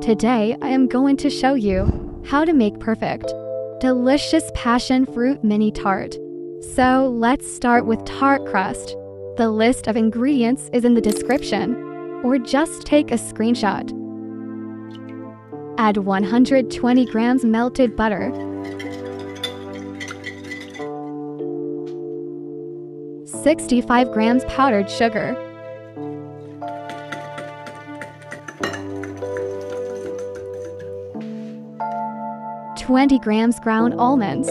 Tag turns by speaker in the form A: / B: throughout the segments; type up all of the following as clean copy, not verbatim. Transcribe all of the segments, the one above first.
A: Today I am going to show you how to make perfect, delicious passion fruit mini tart. So let's start with tart crust. The list of ingredients is in the description, or just take a screenshot. Add 120 grams melted butter, 65 grams powdered sugar, 20 grams ground almonds,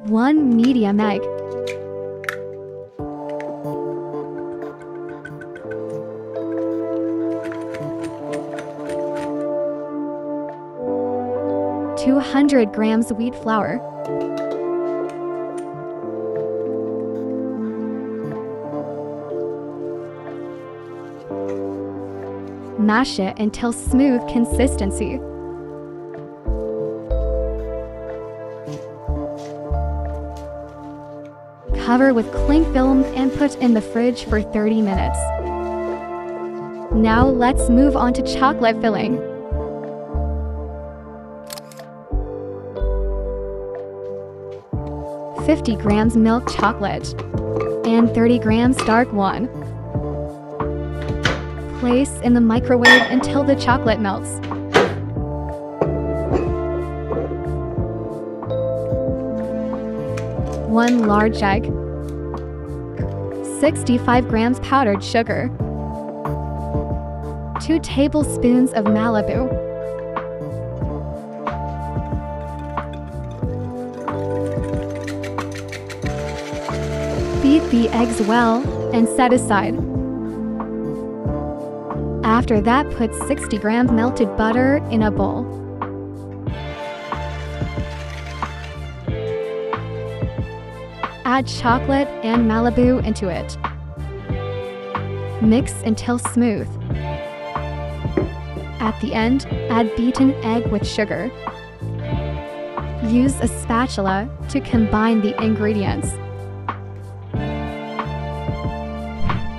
A: 1 medium egg, 200 grams wheat flour, mash it until smooth consistency. Cover with cling film and put in the fridge for 30 minutes. Now let's move on to chocolate filling. "50 grams milk chocolate and 30 grams dark one. Place in the microwave until the chocolate melts. One large egg, 65 grams powdered sugar, 2 tablespoons of Mailbu, beat the eggs well and set aside. After that, put 60 grams melted butter in a bowl. Add chocolate and Mailbu into it. Mix until smooth. At the end, add beaten egg with sugar. Use a spatula to combine the ingredients.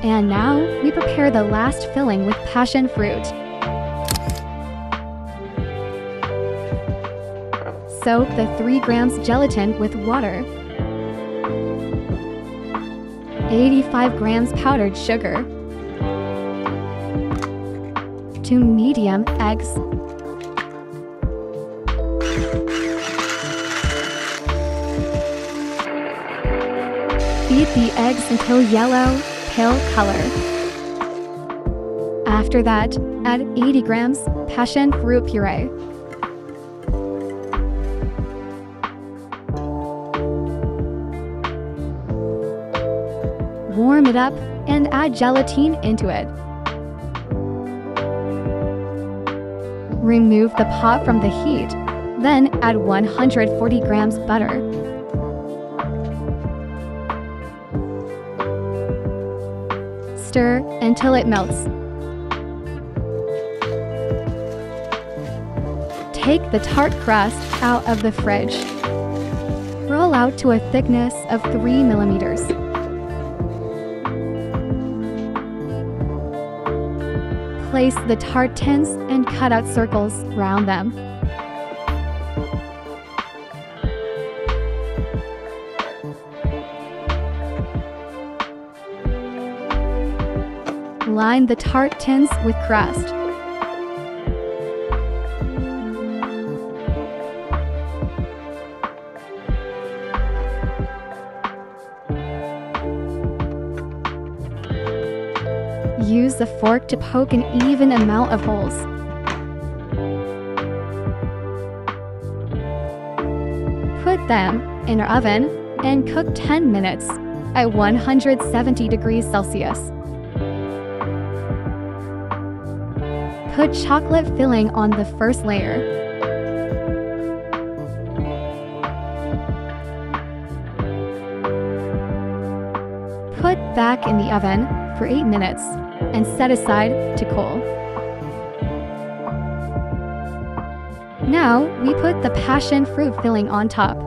A: And now, we prepare the last filling with passion fruit. Soak the 3 grams gelatin with water, 85 grams powdered sugar, 2 medium eggs, beat the eggs until yellow, pale color. After that, add 80 grams passion fruit puree. Warm it up and add gelatine into it. Remove the pot from the heat, then add 140 grams butter. Stir until it melts. Take the tart crust out of the fridge. Roll out to a thickness of 3 millimeters. Place the tart tins and cut out circles around them. Line the tart tins with crust. Use the fork to poke an even amount of holes. Put them in our oven and cook 10 minutes at 170 degrees Celsius. Put chocolate filling on the first layer. Put back in the oven for 8 minutes and set aside to cool. Now we put the passion fruit filling on top.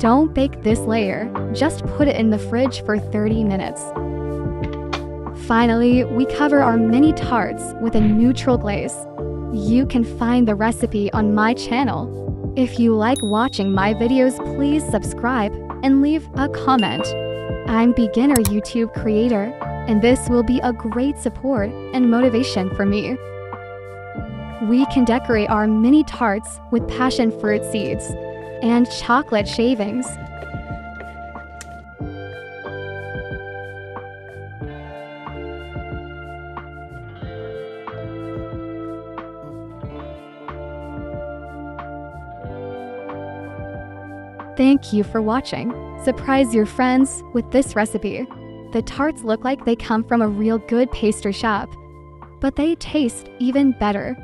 A: Don't bake this layer, just put it in the fridge for 30 minutes. Finally, we cover our mini tarts with a neutral glaze. You can find the recipe on my channel. If you like watching my videos, please subscribe and leave a comment. I'm beginner YouTube creator, and this will be a great support and motivation for me. We can decorate our mini tarts with passion fruit seeds and chocolate shavings. Thank you for watching. Surprise your friends with this recipe. The tarts look like they come from a real good pastry shop, but they taste even better.